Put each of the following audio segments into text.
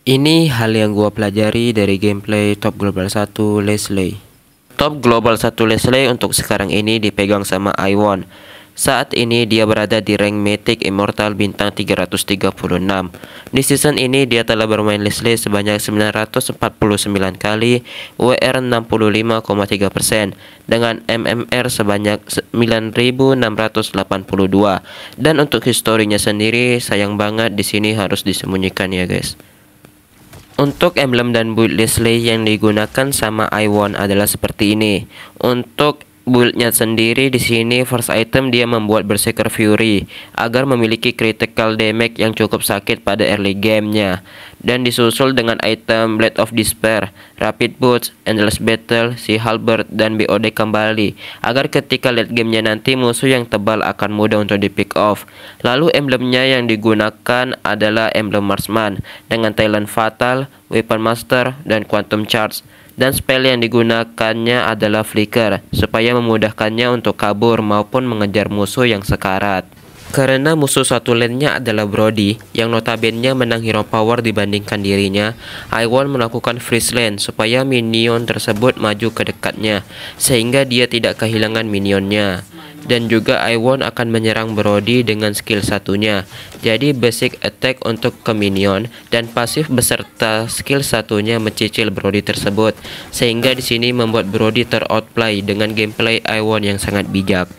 Ini hal yang gua pelajari dari gameplay Top Global 1 Leslie. Top Global 1 Leslie untuk sekarang ini dipegang sama Iwon. Saat ini dia berada di rank Mythic Immortal bintang 336. Di season ini dia telah bermain Leslie sebanyak 949 kali, WR 65,3%, dengan MMR sebanyak 9682. Dan untuk historinya sendiri, sayang banget di sini harus disembunyikan ya guys. Untuk emblem dan build Leslie yang digunakan sama Iwon adalah seperti ini. Untuk build-nya sendiri di sini first item dia membuat Berserker Fury agar memiliki critical damage yang cukup sakit pada early gamenya, dan disusul dengan item Blade of Despair, Rapid Boots, Endless Battle, Sea Halberd, dan BOD kembali agar ketika late gamenya nanti musuh yang tebal akan mudah untuk di pick off. Lalu emblemnya yang digunakan adalah emblem Marksman dengan Talent Fatal, Weapon Master, dan Quantum Charge. Dan spell yang digunakannya adalah Flicker supaya memudahkannya untuk kabur maupun mengejar musuh yang sekarat. Karena musuh satu lane-nya adalah Brody yang notabene menang hero power dibandingkan dirinya, Iwon melakukan freeze lane supaya minion tersebut maju ke dekatnya sehingga dia tidak kehilangan minionnya. Dan juga Iwon akan menyerang Brody dengan skill satunya. Jadi basic attack untuk ke minion dan pasif beserta skill satunya mencicil Brody tersebut. Sehingga di sini membuat Brody teroutplay dengan gameplay Iwon yang sangat bijak.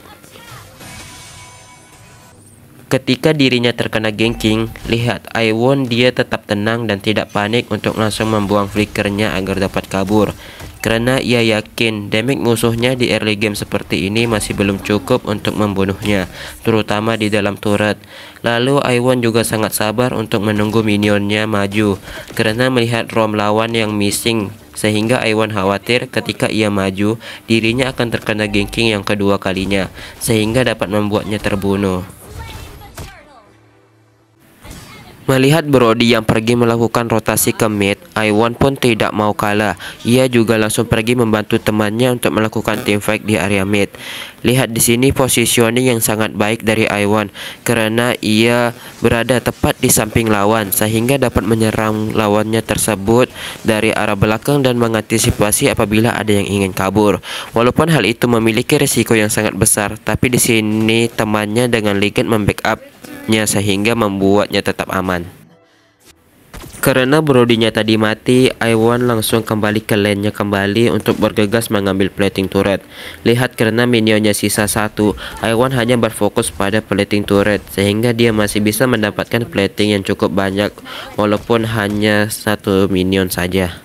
Ketika dirinya terkena ganking, lihat Iwon dia tetap tenang dan tidak panik untuk langsung membuang flickernya agar dapat kabur. Karena ia yakin damage musuhnya di early game seperti ini masih belum cukup untuk membunuhnya, terutama di dalam turret. Lalu Iwon juga sangat sabar untuk menunggu minionnya maju, karena melihat roam lawan yang missing. Sehingga Iwon khawatir ketika ia maju, dirinya akan terkena ganking yang kedua kalinya, sehingga dapat membuatnya terbunuh. Melihat Brody yang pergi melakukan rotasi ke mid, Iwon pun tidak mau kalah. Ia juga langsung pergi membantu temannya untuk melakukan teamfight di area mid. Lihat di sini positioning yang sangat baik dari Iwon karena ia berada tepat di samping lawan sehingga dapat menyerang lawannya tersebut dari arah belakang dan mengantisipasi apabila ada yang ingin kabur. Walaupun hal itu memiliki risiko yang sangat besar, tapi di sini temannya dengan Legend membackup sehingga membuatnya tetap aman. Karena Brody-nya tadi mati, Iwon langsung kembali ke lane-nya kembali untuk bergegas mengambil plating turret. Lihat karena minionnya sisa satu, Iwon hanya berfokus pada plating turret sehingga dia masih bisa mendapatkan plating yang cukup banyak walaupun hanya satu minion saja.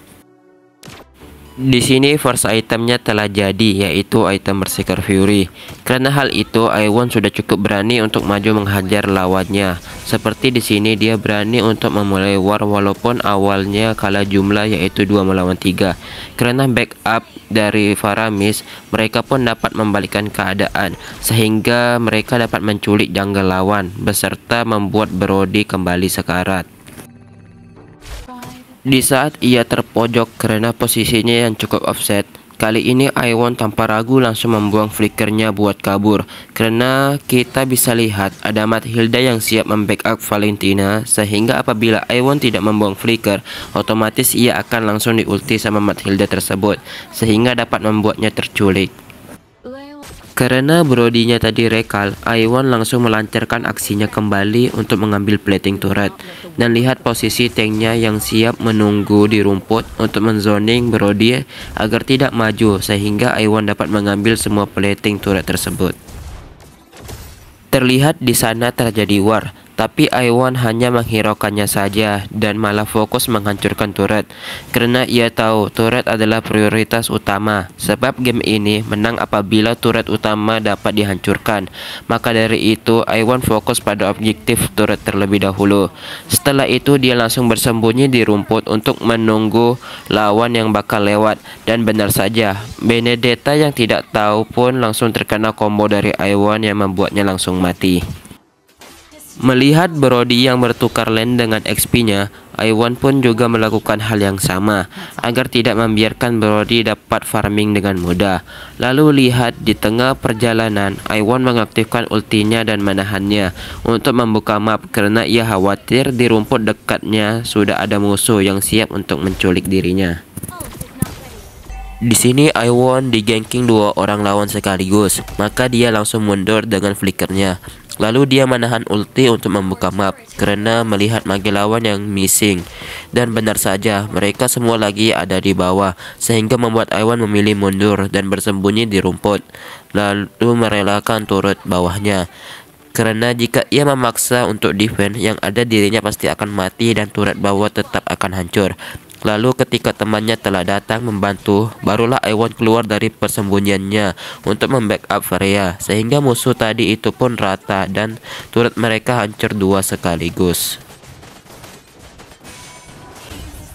Di sini first itemnya telah jadi, yaitu item Berserker Fury. Karena hal itu, Iwon sudah cukup berani untuk maju menghajar lawannya. Seperti di sini dia berani untuk memulai war walaupun awalnya kalah jumlah, yaitu 2 melawan 3. Karena backup dari Faramis, mereka pun dapat membalikkan keadaan sehingga mereka dapat menculik jungle lawan beserta membuat Brody kembali sekarat. Di saat ia terpojok karena posisinya yang cukup offset, kali ini Iwon tanpa ragu langsung membuang flickernya buat kabur. Karena kita bisa lihat ada Mathilda yang siap membackup Valentina, sehingga apabila Iwon tidak membuang flicker, otomatis ia akan langsung diulti sama Mathilda tersebut, sehingga dapat membuatnya terculik. Karena Brody-nya tadi rekal, Iwon langsung melancarkan aksinya kembali untuk mengambil plating turret. Dan lihat posisi tanknya yang siap menunggu di rumput untuk menzoning Brody agar tidak maju, sehingga Iwon dapat mengambil semua plating turret tersebut. Terlihat di sana terjadi war, tapi Iwon hanya menghiraukannya saja dan malah fokus menghancurkan turret. Karena ia tahu turret adalah prioritas utama, sebab game ini menang apabila turret utama dapat dihancurkan. Maka dari itu Iwon fokus pada objektif turret terlebih dahulu. Setelah itu dia langsung bersembunyi di rumput untuk menunggu lawan yang bakal lewat. Dan benar saja, Benedetta yang tidak tahu pun langsung terkena combo dari Iwon yang membuatnya langsung mati. Melihat Brody yang bertukar lane dengan XP-nya, Iwan pun juga melakukan hal yang sama agar tidak membiarkan Brody dapat farming dengan mudah. Lalu lihat di tengah perjalanan, Iwan mengaktifkan ultinya dan menahannya untuk membuka map karena ia khawatir di rumput dekatnya sudah ada musuh yang siap untuk menculik dirinya. Di sini Iwan diganking dua orang lawan sekaligus, maka dia langsung mundur dengan flickernya. Lalu dia menahan ulti untuk membuka map karena melihat mage lawan yang missing. Dan benar saja, mereka semua lagi ada di bawah, sehingga membuat Iwan memilih mundur dan bersembunyi di rumput, lalu merelakan turret bawahnya. Karena jika ia memaksa untuk defense, yang ada dirinya pasti akan mati dan turret bawah tetap akan hancur. Lalu ketika temannya telah datang membantu, barulah Iwan keluar dari persembunyiannya untuk membackup Freya, sehingga musuh tadi itu pun rata dan turret mereka hancur dua sekaligus.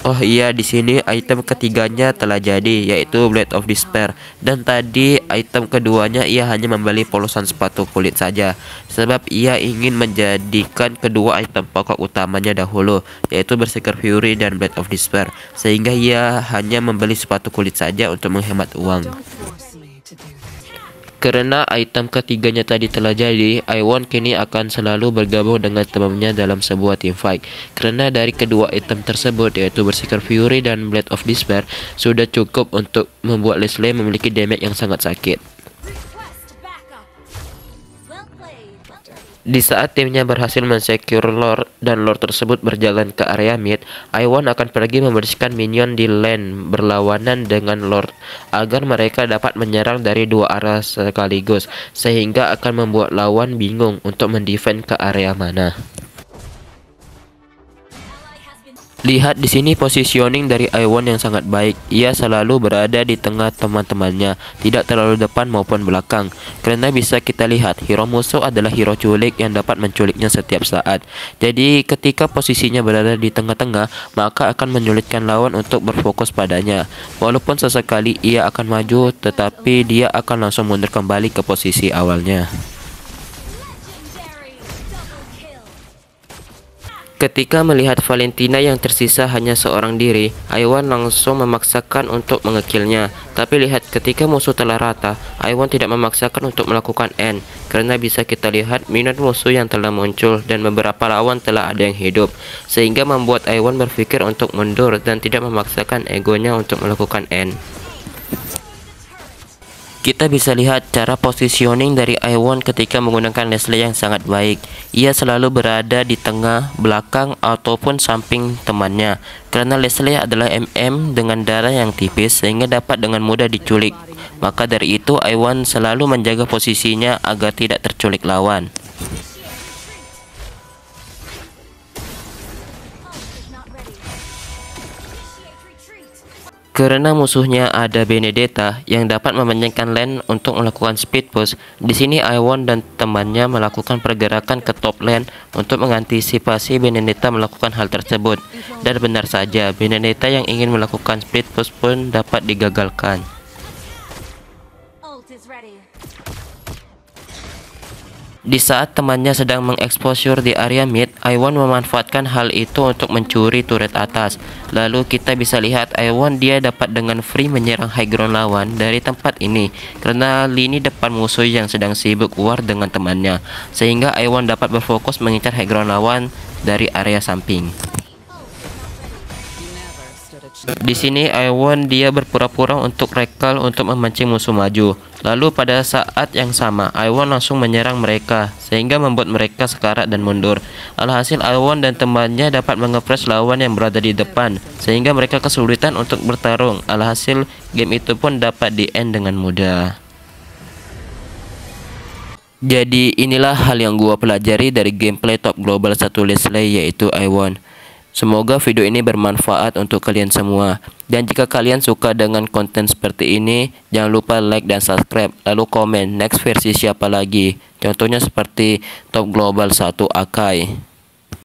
Oh iya, di sini item ketiganya telah jadi, yaitu Blade of Despair. Dan tadi item keduanya ia hanya membeli polosan sepatu kulit saja, sebab ia ingin menjadikan kedua item pokok utamanya dahulu, yaitu Berserker Fury dan Blade of Despair, sehingga ia hanya membeli sepatu kulit saja untuk menghemat uang. Karena item ketiganya tadi telah jadi, Iwan kini akan selalu bergabung dengan temannya dalam sebuah teamfight. Karena dari kedua item tersebut, yaitu Berserker Fury dan Blade of Despair, sudah cukup untuk membuat Leslie memiliki damage yang sangat sakit. Di saat timnya berhasil mensecure Lord dan Lord tersebut berjalan ke area mid, Iwan akan pergi membersihkan minion di lane berlawanan dengan Lord agar mereka dapat menyerang dari dua arah sekaligus, sehingga akan membuat lawan bingung untuk mendefend ke area mana. Lihat di sini positioning dari Iwan yang sangat baik. Ia selalu berada di tengah teman-temannya, tidak terlalu depan maupun belakang. Karena bisa kita lihat, hero musuh adalah hero culik yang dapat menculiknya setiap saat. Jadi ketika posisinya berada di tengah-tengah, maka akan menyulitkan lawan untuk berfokus padanya. Walaupun sesekali ia akan maju, tetapi dia akan langsung mundur kembali ke posisi awalnya. Ketika melihat Valentina yang tersisa hanya seorang diri, Iwan langsung memaksakan untuk mengekillnya. Tapi lihat, ketika musuh telah rata, Iwan tidak memaksakan untuk melakukan end, karena bisa kita lihat minion musuh yang telah muncul dan beberapa lawan telah ada yang hidup, sehingga membuat Iwan berpikir untuk mundur dan tidak memaksakan egonya untuk melakukan end. Kita bisa lihat cara positioning dari Iwan ketika menggunakan Leslie yang sangat baik. Ia selalu berada di tengah, belakang, ataupun samping temannya. Karena Leslie adalah MM dengan darah yang tipis sehingga dapat dengan mudah diculik. Maka dari itu Iwan selalu menjaga posisinya agar tidak terculik lawan. Karena musuhnya ada Benedetta yang dapat memanjangkan lane untuk melakukan speed push, di sini Iwan dan temannya melakukan pergerakan ke top lane untuk mengantisipasi Benedetta melakukan hal tersebut. Dan benar saja, Benedetta yang ingin melakukan speed push pun dapat digagalkan. Di saat temannya sedang mengeksposur di area mid, Iwan memanfaatkan hal itu untuk mencuri turret atas. Lalu kita bisa lihat Iwan dia dapat dengan free menyerang high ground lawan dari tempat ini, karena lini depan musuh yang sedang sibuk war dengan temannya, sehingga Iwan dapat berfokus mengincar high ground lawan dari area samping. Di sini Iwan dia berpura-pura untuk recall untuk memancing musuh maju. Lalu pada saat yang sama Iwan langsung menyerang mereka sehingga membuat mereka sekarat dan mundur. Alhasil Iwan dan temannya dapat mengepres lawan yang berada di depan sehingga mereka kesulitan untuk bertarung. Alhasil game itu pun dapat di-end dengan mudah. Jadi inilah hal yang gua pelajari dari gameplay top global 1 Leslie, yaitu Iwan. Semoga video ini bermanfaat untuk kalian semua. Dan jika kalian suka dengan konten seperti ini, jangan lupa like dan subscribe. Lalu komen next versi siapa lagi. Contohnya seperti Top Global 1 Akai.